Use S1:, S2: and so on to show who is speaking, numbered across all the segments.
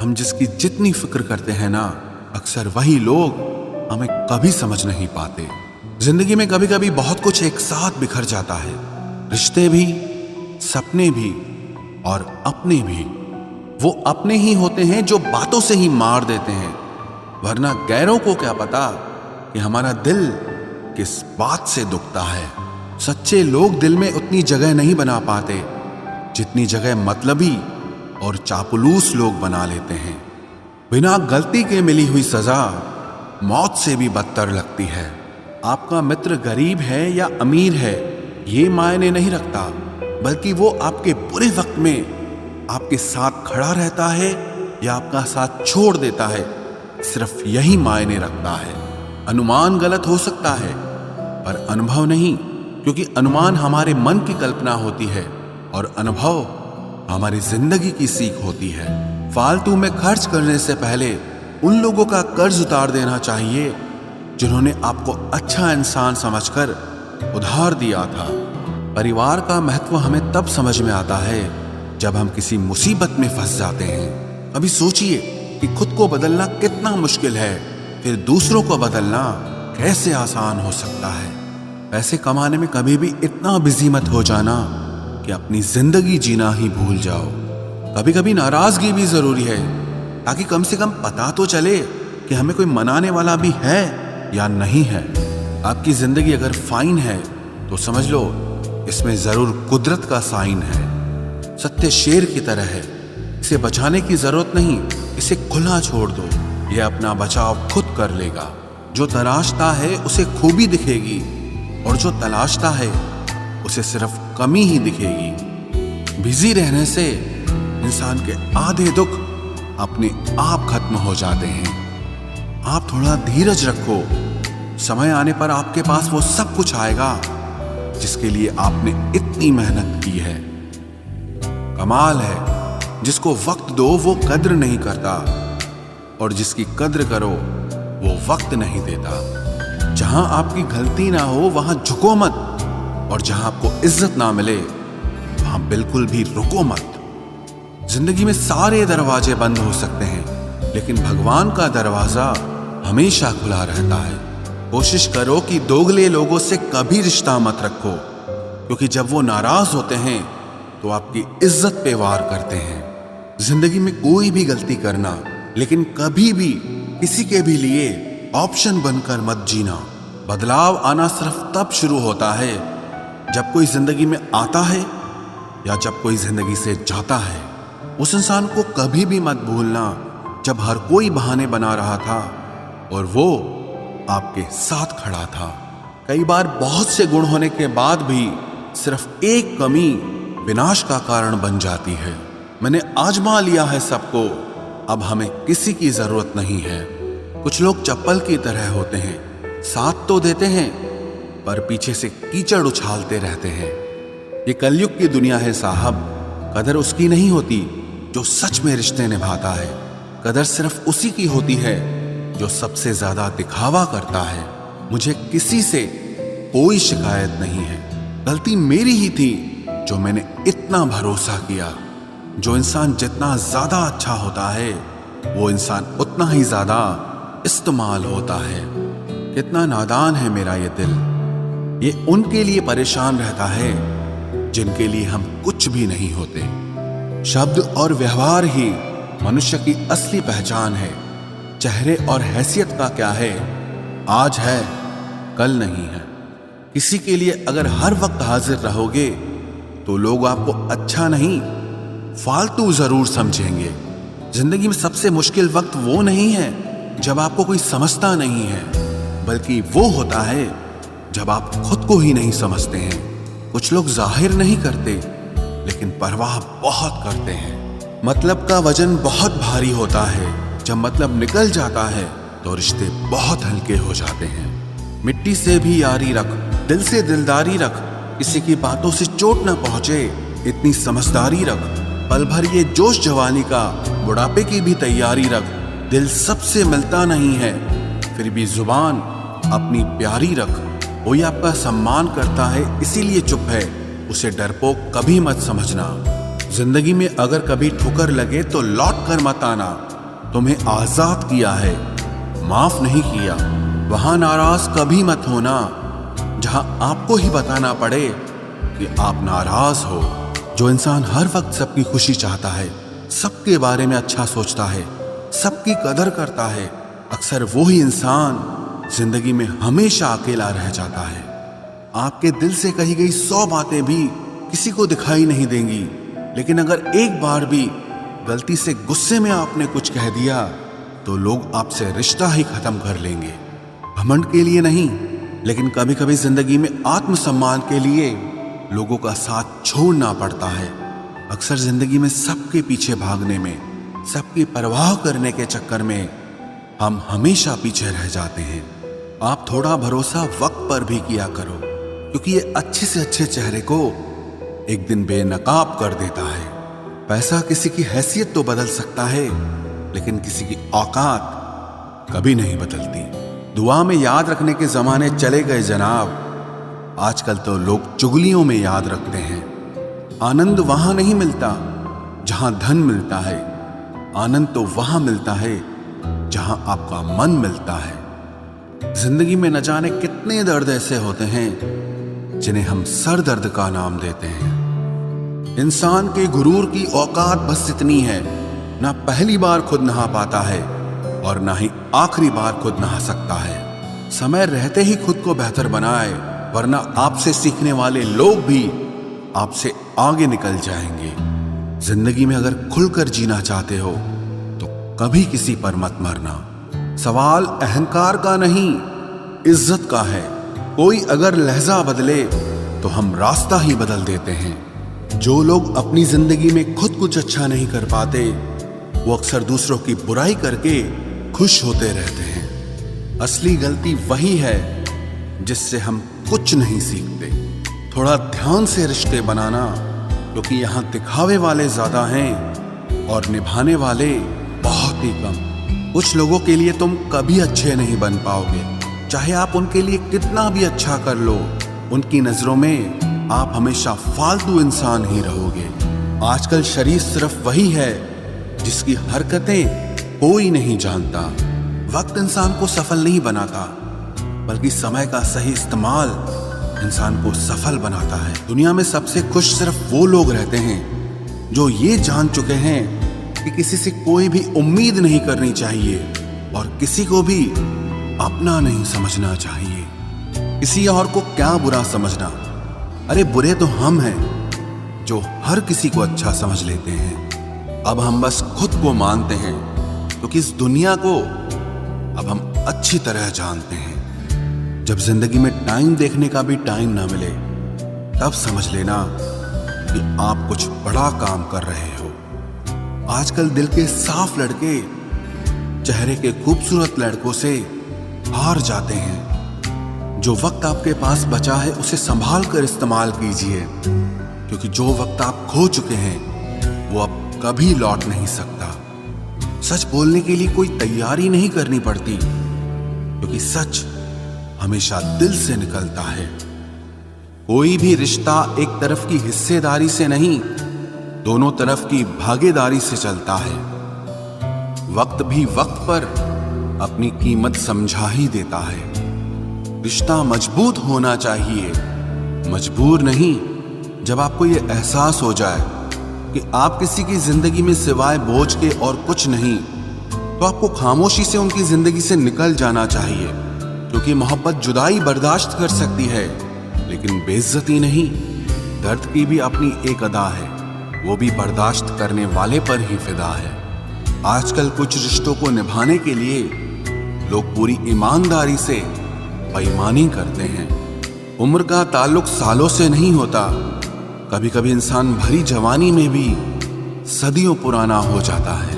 S1: हम जिसकी जितनी फिक्र करते हैं ना, अक्सर वही लोग हमें कभी समझ नहीं पाते। जिंदगी में कभी कभी बहुत कुछ एक साथ बिखर जाता है, रिश्ते भी, सपने भी और अपने भी। वो अपने ही होते हैं जो बातों से ही मार देते हैं, वरना गैरों को क्या पता कि हमारा दिल किस बात से दुखता है। सच्चे लोग दिल में उतनी जगह नहीं बना पाते जितनी जगह मतलबी और चापलूस लोग बना लेते हैं। बिना गलती के मिली हुई सजा मौत से भी बदतर लगती है। आपका मित्र गरीब है या अमीर है ये मायने नहीं रखता, बल्कि वो आपके बुरे वक्त में आपके साथ खड़ा रहता है या आपका साथ छोड़ देता है, सिर्फ यही मायने रखता है। अनुमान गलत हो सकता है पर अनुभव नहीं, क्योंकि अनुमान हमारे मन की कल्पना होती है और अनुभव हमारी जिंदगी की सीख होती है। फालतू में खर्च करने से पहले उन लोगों का कर्ज उतार देना चाहिए जिन्होंने आपको अच्छा इंसान समझकर उधार दिया था। परिवार का महत्व हमें तब समझ में आता है जब हम किसी मुसीबत में फंस जाते हैं। अभी सोचिए कि खुद को बदलना कितना मुश्किल है, फिर दूसरों को बदलना कैसे आसान हो सकता है। पैसे कमाने में कभी भी इतना बिजी मत हो जाना कि अपनी जिंदगी जीना ही भूल जाओ। कभी कभी नाराजगी भी जरूरी है, ताकि कम से कम पता तो चले कि हमें कोई मनाने वाला भी है या नहीं है। आपकी जिंदगी अगर फाइन है तो समझ लो इसमें जरूर कुदरत का साइन है। सत्य शेर की तरह है, इसे बचाने की जरूरत नहीं, इसे खुला छोड़ दो, यह अपना बचाव खुद कर लेगा। जो तलाशता है उसे खूबी दिखेगी और जो तलाशता है उसे सिर्फ कमी ही दिखेगी। बिजी रहने से इंसान के आधे दुख अपने आप खत्म हो जाते हैं। आप थोड़ा धीरज रखो, समय आने पर आपके पास वो सब कुछ आएगा जिसके लिए आपने इतनी मेहनत की है। कमाल है जिसको वक्त दो वो कद्र नहीं करता, और जिसकी कद्र करो वो वक्त नहीं देता। जहां आपकी गलती ना हो वहां झुको मत, और जहां आपको इज्जत ना मिले वहां बिल्कुल भी रुको मत। जिंदगी में सारे दरवाजे बंद हो सकते हैं, लेकिन भगवान का दरवाजा हमेशा खुला रहता है। कोशिश करो कि दोगले लोगों से कभी रिश्ता मत रखो, क्योंकि जब वो नाराज होते हैं तो आपकी इज्जत पे वार करते हैं। जिंदगी में कोई भी गलती करना, लेकिन कभी भी किसी के भी लिए ऑप्शन बनकर मत जीना। बदलाव आना सिर्फ तब शुरू होता है जब कोई जिंदगी में आता है या जब कोई जिंदगी से जाता है। उस इंसान को कभी भी मत भूलना जब हर कोई बहाने बना रहा था और वो आपके साथ खड़ा था। कई बार बहुत से गुण होने के बाद भी सिर्फ एक कमी विनाश का कारण बन जाती है। मैंने आजमा लिया है सबको, अब हमें किसी की जरूरत नहीं है। कुछ लोग चप्पल की तरह होते हैं, साथ तो देते हैं पर पीछे से कीचड़ उछालते रहते हैं। ये कलयुग की दुनिया है साहब। कदर उसकी नहीं होती जो सच में रिश्ते निभाता है, कदर सिर्फ उसी की होती है जो सबसे ज्यादा दिखावा करता है। मुझे किसी से कोई शिकायत नहीं है, गलती मेरी ही थी जो मैंने इतना भरोसा किया। जो इंसान जितना ज्यादा अच्छा होता है वो इंसान उतना ही ज्यादा इस्तेमाल होता है। कितना नादान है मेरा ये दिल, ये उनके लिए परेशान रहता है जिनके लिए हम कुछ भी नहीं होते। शब्द और व्यवहार ही मनुष्य की असली पहचान है। चेहरे और हैसियत का क्या है, आज है कल नहीं है। किसी के लिए अगर हर वक्त हाजिर रहोगे तो लोग आपको अच्छा नहीं फालतू जरूर समझेंगे। जिंदगी में सबसे मुश्किल वक्त वो नहीं है जब आपको कोई समझता नहीं है, बल्कि वो होता है जब आप खुद को ही नहीं समझते हैं। कुछ लोग जाहिर नहीं करते लेकिन परवाह बहुत करते हैं। मतलब का वजन बहुत भारी होता है, जब मतलब निकल जाता है तो रिश्ते बहुत हल्के हो जाते हैं। मिट्टी से भी यारी रख, दिल से दिलदारी रख, किसी की बातों से चोट न पहुंचे इतनी समझदारी रख। पल भर ये जोश जवानी का, बुढ़ापे की भी तैयारी रख। दिल सबसे मिलता नहीं है, फिर भी जुबान अपनी प्यारी रख। कोई आपका सम्मान करता है इसीलिए चुप है, उसे डरपोक कभी मत समझना। जिंदगी में अगर कभी ठोकर लगे तो लौट कर मत आना, तुम्हें आजाद किया है, माफ नहीं किया, वहां नाराज कभी मत होना जहां आपको ही बताना पड़े कि आप नाराज हो। जो इंसान हर वक्त सबकी खुशी चाहता है, सबके बारे में अच्छा सोचता है, सबकी कदर करता है, अक्सर वो ही इंसान जिंदगी में हमेशा अकेला रह जाता है। आपके दिल से कही गई 100 बातें भी किसी को दिखाई नहीं देंगी, लेकिन अगर एक बार भी गलती से गुस्से में आपने कुछ कह दिया तो लोग आपसे रिश्ता ही खत्म कर लेंगे। घमंड के लिए नहीं, लेकिन कभी कभी जिंदगी में आत्मसम्मान के लिए लोगों का साथ छोड़ना पड़ता है। अक्सर जिंदगी में सबके पीछे भागने में, सबकी परवाह करने के चक्कर में हम हमेशा पीछे रह जाते हैं। आप थोड़ा भरोसा वक्त पर भी किया करो, क्योंकि ये अच्छे से अच्छे चेहरे को एक दिन बेनकाब कर देता है। पैसा किसी की हैसियत तो बदल सकता है, लेकिन किसी की औकात कभी नहीं बदलती। दुआ में याद रखने के जमाने चले गए जनाब, आजकल तो लोग चुगलियों में याद रखते हैं। आनंद वहां नहीं मिलता जहां धन मिलता है, आनंद तो वहां मिलता है जहां आपका मन मिलता है। जिंदगी में न जाने कितने दर्द ऐसे होते हैं जिन्हें हम सर दर्द का नाम देते हैं। इंसान के गुरूर की औकात बस इतनी है, ना पहली बार खुद नहा पाता है और ना ही आखिरी बार खुद नहा सकता है। समय रहते ही खुद को बेहतर बनाए, वरना आपसे सीखने वाले लोग भी आपसे आगे निकल जाएंगे। जिंदगी में अगर खुलकर जीना चाहते हो तो कभी किसी पर मत मरना। सवाल अहंकार का नहीं, इज्जत का है। कोई अगर लहजा बदले तो हम रास्ता ही बदल देते हैं। जो लोग अपनी जिंदगी में खुद कुछ अच्छा नहीं कर पाते, वो अक्सर दूसरों की बुराई करके खुश होते रहते हैं। असली गलती वही है जिससे हम कुछ नहीं सीखते। थोड़ा ध्यान से रिश्ते बनाना, क्योंकि यहाँ दिखावे वाले ज्यादा हैं और निभाने वाले बहुत ही कम। कुछ लोगों के लिए तुम कभी अच्छे नहीं बन पाओगे, चाहे आप उनके लिए कितना भी अच्छा कर लो। उनकी नजरों में आप हमेशा फालतू इंसान ही रहोगे। आजकल शरीफ सिर्फ वही है जिसकी हरकतें कोई नहीं जानता। वक्त इंसान को सफल नहीं बनाता, बल्कि समय का सही इस्तेमाल इंसान को सफल बनाता है। दुनिया में सबसे खुश सिर्फ वो लोग रहते हैं जो ये जान चुके हैं कि किसी से कोई भी उम्मीद नहीं करनी चाहिए और किसी को भी अपना नहीं समझना चाहिए। किसी और को क्या बुरा समझना, अरे बुरे तो हम हैं जो हर किसी को अच्छा समझ लेते हैं। अब हम बस खुद को मानते हैं, क्योंकि इस दुनिया को अब हम अच्छी तरह जानते हैं। जब जिंदगी में टाइम देखने का भी टाइम ना मिले, तब समझ लेना कि आप कुछ बड़ा काम कर रहे हो। आजकल दिल के साफ लड़के चेहरे के खूबसूरत लड़कों से हार जाते हैं। जो वक्त आपके पास बचा है उसे संभाल कर इस्तेमाल कीजिए, क्योंकि जो वक्त आप खो चुके हैं वो अब कभी लौट नहीं सकता। सच बोलने के लिए कोई तैयारी नहीं करनी पड़ती, क्योंकि सच हमेशा दिल से निकलता है। कोई भी रिश्ता एक तरफ की हिस्सेदारी से नहीं, दोनों तरफ की भागीदारी से चलता है। वक्त भी वक्त पर अपनी कीमत समझा ही देता है। रिश्ता मजबूत होना चाहिए, मजबूर नहीं। जब आपको ये एहसास हो जाए कि आप किसी की जिंदगी में सिवाय बोझ के और कुछ नहीं, तो आपको खामोशी से उनकी जिंदगी से निकल जाना चाहिए, क्योंकि मोहब्बत जुदाई बर्दाश्त कर सकती है, लेकिन बेइज्जती नहीं। दर्द की भी अपनी एक अदा है, वो भी बर्दाश्त करने वाले पर ही फिदा है। आजकल कुछ रिश्तों को निभाने के लिए लोग पूरी ईमानदारी से बेईमानी करते हैं। उम्र का ताल्लुक सालों से नहीं होता। कभी कभी इंसान भरी जवानी में भी सदियों पुराना हो जाता है।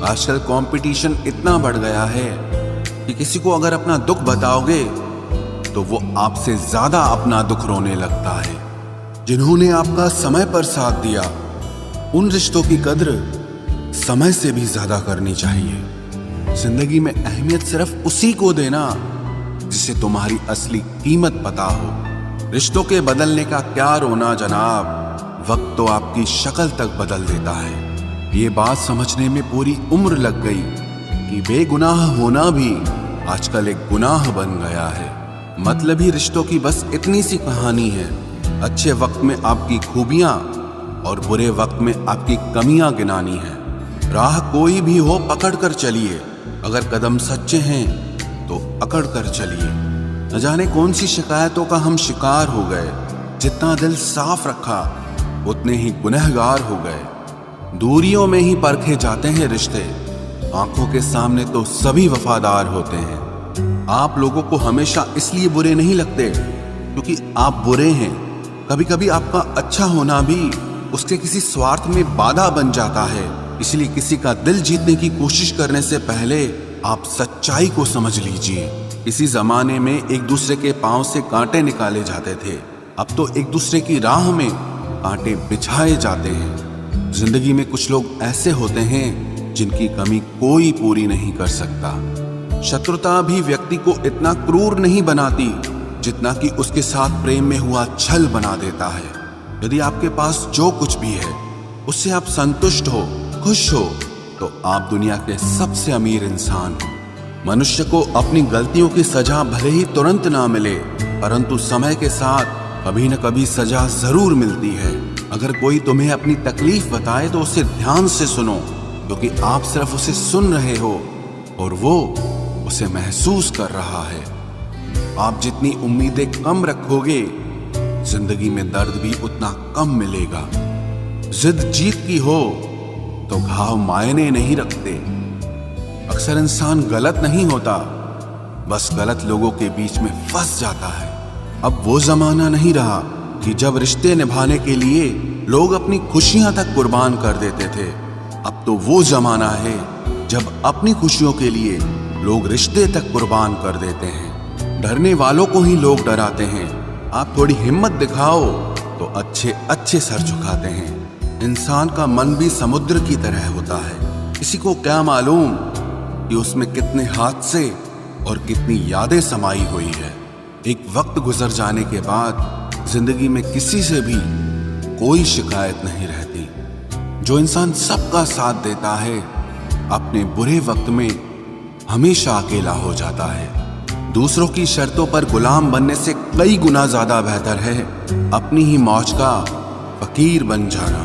S1: आजकल कंपटीशन इतना बढ़ गया है कि किसी को अगर अपना दुख बताओगे तो वो आपसे ज्यादा अपना दुख रोने लगता है। जिन्होंने आपका समय पर साथ दिया, उन रिश्तों की कद्र समय से भी ज्यादा करनी चाहिए। जिंदगी में अहमियत सिर्फ उसी को देना जिसे तुम्हारी असली कीमत पता हो। रिश्तों के बदलने का क्या रोना जनाब, वक्त तो आपकी शक्ल तक बदल देता है। ये बात समझने में पूरी उम्र लग गई, कि बेगुनाह होना भी आजकल एक गुनाह बन गया है। मतलबी रिश्तों की बस इतनी सी कहानी है। अच्छे वक्त में आपकी खूबियां और बुरे वक्त में आपकी कमियां गिनानी है। राह कोई भी हो पकड़ कर चलिए, अगर कदम सच्चे हैं तो अकड़ कर चलिए। न जाने कौन सी शिकायतों का हम शिकार हो गए। जितना दिल साफ रखा उतने ही गुनहगार हो गए। दूरियों में ही परखे जाते हैं रिश्ते, आंखों के सामने तो सभी वफादार होते हैं। आप लोगों को हमेशा इसलिए बुरे नहीं लगते क्योंकि आप बुरे हैं। कभी कभी आपका अच्छा होना भी उसके किसी स्वार्थ में बाधा बन जाता है। इसलिए किसी का दिल जीतने की कोशिश करने से पहले आप सच्चाई को समझ लीजिए। इसी जमाने में एक दूसरे के पांव से कांटे निकाले जाते थे, अब तो एक दूसरे की राह में कांटे बिछाए जाते हैं। जिंदगी में कुछ लोग ऐसे होते हैं जिनकी कमी कोई पूरी नहीं कर सकता। शत्रुता भी व्यक्ति को इतना क्रूर नहीं बनाती जितना कि उसके साथ प्रेम में हुआ छल बना देता है। यदि आपके पास जो कुछ भी है उससे आप संतुष्ट हो, खुश हो, तो आप दुनिया के सबसे अमीर इंसान हो। मनुष्य को अपनी गलतियों की सजा भले ही तुरंत ना मिले, परंतु समय के साथ कभी न कभी सजा जरूर मिलती है। अगर कोई तुम्हें अपनी तकलीफ बताए तो उसे ध्यान से सुनो, क्योंकि आप सिर्फ उसे सुन रहे हो और वो उसे महसूस कर रहा है। आप जितनी उम्मीदें कम रखोगे, जिंदगी में दर्द भी उतना कम मिलेगा। जिद जीत की हो तो घाव मायने नहीं रखते। अक्सर इंसान गलत नहीं होता, बस गलत लोगों के बीच में फंस जाता है। अब वो जमाना नहीं रहा कि जब रिश्ते निभाने के लिए लोग अपनी खुशियां तक कुर्बान कर देते थे। अब तो वो जमाना है जब अपनी खुशियों के लिए लोग रिश्ते तक कुर्बान कर देते हैं। डरने वालों को ही लोग डराते हैं। आप थोड़ी हिम्मत दिखाओ तो अच्छे अच्छे सर झुकाते हैं। इंसान का मन भी समुद्र की तरह होता है। किसी को क्या मालूम कि उसमें कितने हादसे और कितनी यादें समाई हुई है। एक वक्त गुजर जाने के बाद जिंदगी में किसी से भी कोई शिकायत नहीं रहती। जो इंसान सबका साथ देता है, अपने बुरे वक्त में हमेशा अकेला हो जाता है। दूसरों की शर्तों पर गुलाम बनने से कई गुना ज्यादा बेहतर है अपनी ही मौज का फकीर बन जाना।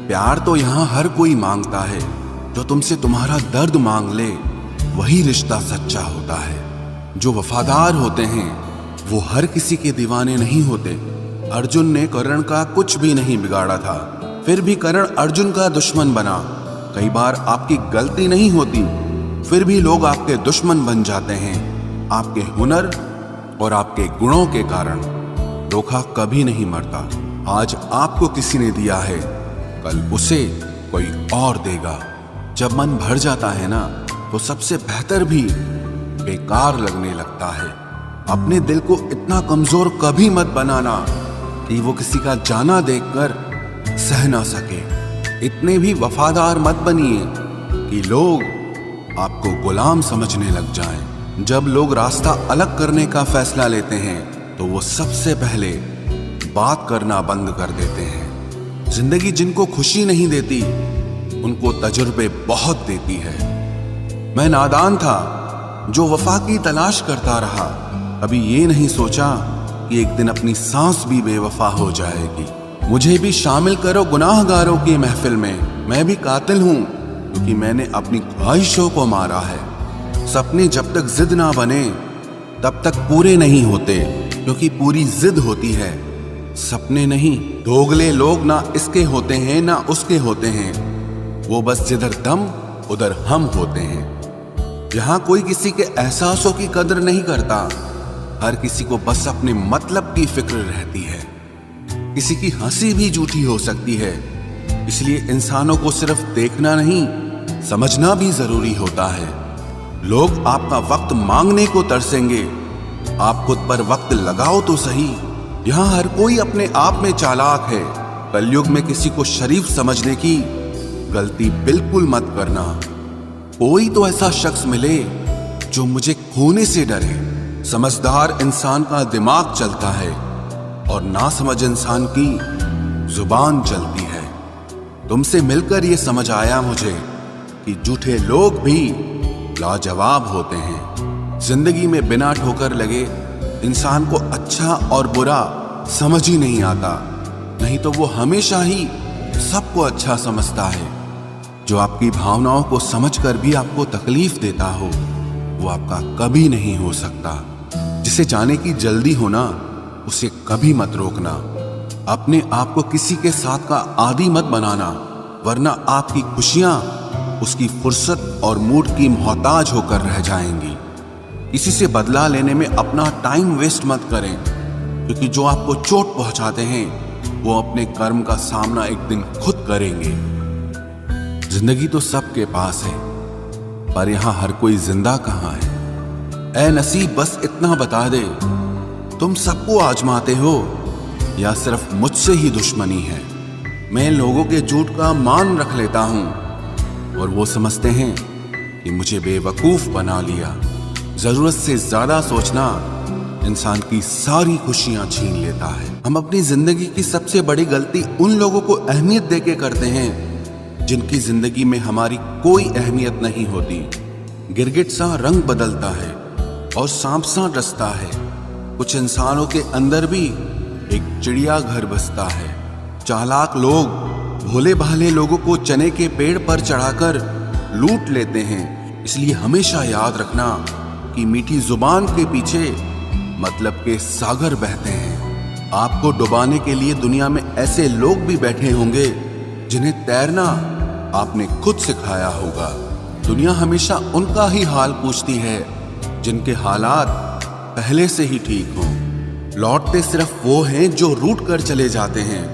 S1: प्यार तो यहाँ हर कोई मांगता है। जो तुमसे तुम्हारा दर्द मांग ले, वही रिश्ता सच्चा होता है। जो वफादार होते हैं वो हर किसी के दीवाने नहीं होते। अर्जुन ने कर्ण का कुछ भी नहीं बिगाड़ा था, फिर भी कर्ण अर्जुन का दुश्मन बना। कई बार आपकी गलती नहीं होती, फिर भी लोग आपके दुश्मन बन जाते हैं, आपके हुनर और आपके गुणों के कारण। धोखा कभी नहीं मरता। आज आपको किसी ने दिया है, कल उसे कोई और देगा। जब मन भर जाता है ना, तो सबसे बेहतर भी बेकार लगने लगता है। अपने दिल को इतना कमजोर कभी मत बनाना कि वो किसी का जाना देखकर सह ना सके। इतने भी वफादार मत बनिए कि लोग आपको गुलाम समझने लग जाएं। जब लोग रास्ता अलग करने का फैसला लेते हैं तो वो सबसे पहले बात करना बंद कर देते हैं। जिंदगी जिनको खुशी नहीं देती, उनको तजुर्बे बहुत देती है। मैं नादान था जो वफा की तलाश करता रहा। अभी ये नहीं सोचा कि एक दिन अपनी सांस भी बेवफा हो जाएगी। मुझे भी शामिल करो गुनाहगारों की महफिल में। मैं भी कातिल हूँ क्योंकि मैंने अपनी ख्वाहिशों को मारा है। सपने जब तक जिद ना बने तब तक पूरे नहीं होते, क्योंकि पूरी जिद होती है, सपने नहीं। दोगले लोग ना इसके होते हैं ना उसके होते हैं, वो बस जिधर दम उधर हम होते हैं। यहाँ कोई किसी के एहसासों की कदर नहीं करता। हर किसी को बस अपने मतलब की फिक्र रहती है। किसी की हंसी भी झूठी हो सकती है, इसलिए इंसानों को सिर्फ देखना नहीं, समझना भी जरूरी होता है। लोग आपका वक्त मांगने को तरसेंगे, आप खुद पर वक्त लगाओ तो सही। यहाँ हर कोई अपने आप में चालाक है। कलयुग में किसी को शरीफ समझने की गलती बिल्कुल मत करना। कोई तो ऐसा शख्स मिले जो मुझे खोने से डरे। समझदार इंसान का दिमाग चलता है और नासमझ इंसान की जुबान चलती है। तुमसे मिलकर ये समझ आया मुझे कि झूठे लोग भी लाजवाब होते हैं। जिंदगी में बिना ठोकर लगे इंसान को अच्छा और बुरा समझ ही नहीं आता, नहीं तो वो हमेशा ही सबको अच्छा समझता है। जो आपकी भावनाओं को समझकर भी आपको तकलीफ देता हो वो आपका कभी नहीं हो सकता। जिसे जाने की जल्दी हो ना, उसे कभी मत रोकना। अपने आप को किसी के साथ का आदी मत बनाना, वरना आपकी खुशियां उसकी फुर्सत और मूड की मोहताज होकर रह जाएंगी। किसी से बदला लेने में अपना टाइम वेस्ट मत करें, क्योंकि जो आपको चोट पहुंचाते हैं वो अपने कर्म का सामना एक दिन खुद करेंगे। जिंदगी तो सबके पास है, पर यहां हर कोई जिंदा कहां है। ऐ नसीब बस इतना बता दे, तुम सबको आजमाते हो या सिर्फ मुझसे ही दुश्मनी है। मैं लोगों के झूठ का मान रख लेता हूं और वो समझते हैं कि मुझे बेवकूफ बना लिया। जरूरत से ज्यादा सोचना इंसान की सारी खुशियां छीन लेता है। हम अपनी जिंदगी की सबसे बड़ी गलती उन लोगों को अहमियत देके करते हैं जिनकी जिंदगी में हमारी कोई अहमियत नहीं होती। गिरगिट सा रंग बदलता है और सांप सा डसता है। कुछ इंसानों के अंदर भी एक चिड़िया घर बसता है। चालाक लोग भोले भाले लोगों को चने के पेड़ पर चढ़ाकर लूट लेते हैं। इसलिए हमेशा याद रखना कि मीठी जुबान के पीछे मतलब के सागर बहते हैं। आपको डुबाने के लिए दुनिया में ऐसे लोग भी बैठे होंगे जिन्हें तैरना आपने खुद सिखाया होगा। दुनिया हमेशा उनका ही हाल पूछती है जिनके हालात पहले से ही ठीक हों। लौटते सिर्फ वो हैं जो रूठ कर चले जाते हैं।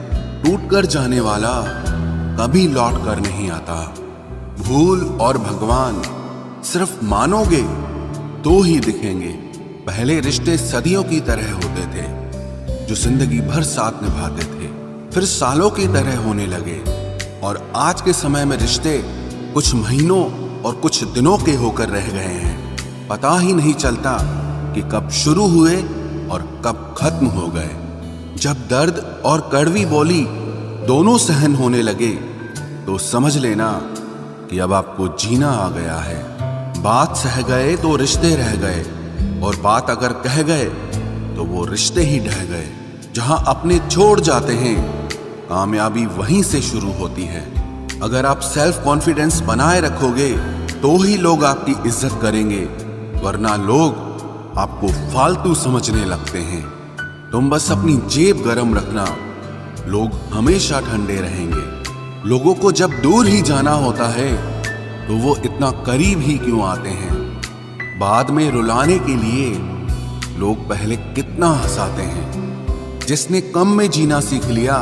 S1: टूट कर जाने वाला कभी लौट कर नहीं आता। भूल और भगवान सिर्फ मानोगे तो ही दिखेंगे। पहले रिश्ते सदियों की तरह होते थे, जो जिंदगी भर साथ निभाते थे, फिर सालों की तरह होने लगे। और आज के समय में रिश्ते कुछ महीनों और कुछ दिनों के होकर रह गए हैं। पता ही नहीं चलता कि कब शुरू हुए और कब खत्म हो गए। जब दर्द और कड़वी बोली दोनों सहन होने लगे तो समझ लेना कि अब आपको जीना आ गया है। बात सह गए तो रिश्ते रह गए, और बात अगर कह गए तो वो रिश्ते ही ढह गए। जहां अपने छोड़ जाते हैं, कामयाबी वहीं से शुरू होती है। अगर आप सेल्फ कॉन्फिडेंस बनाए रखोगे तो ही लोग आपकी इज्जत करेंगे, वरना लोग आपको फालतू समझने लगते हैं। तुम बस अपनी जेब गरम रखना, लोग हमेशा ठंडे रहेंगे। लोगों को जब दूर ही जाना होता है तो वो इतना करीब ही क्यों आते हैं। बाद में रुलाने के लिए लोग पहले कितना हंसाते हैं। जिसने कम में जीना सीख लिया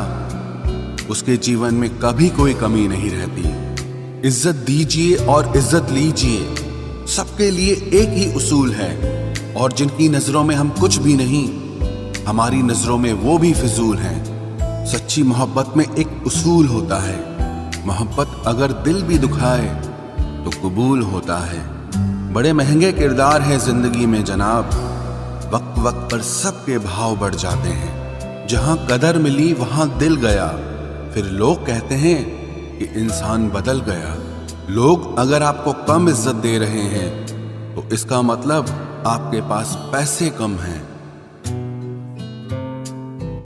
S1: उसके जीवन में कभी कोई कमी नहीं रहती। इज्जत दीजिए और इज्जत लीजिए, सबके लिए एक ही उसूल है। और जिनकी नजरों में हम कुछ भी नहीं, हमारी नजरों में वो भी फिजूल हैं। सच्ची मोहब्बत में एक उसूल होता है, मोहब्बत अगर दिल भी दुखाए तो कबूल होता है। बड़े महंगे किरदार हैं जिंदगी में जनाब, वक्त वक्त पर सबके भाव बढ़ जाते हैं। जहां कदर मिली वहां दिल गया, फिर लोग कहते हैं कि इंसान बदल गया। लोग अगर आपको कम इज्जत दे रहे हैं तो इसका मतलब आपके पास पैसे कम हैं।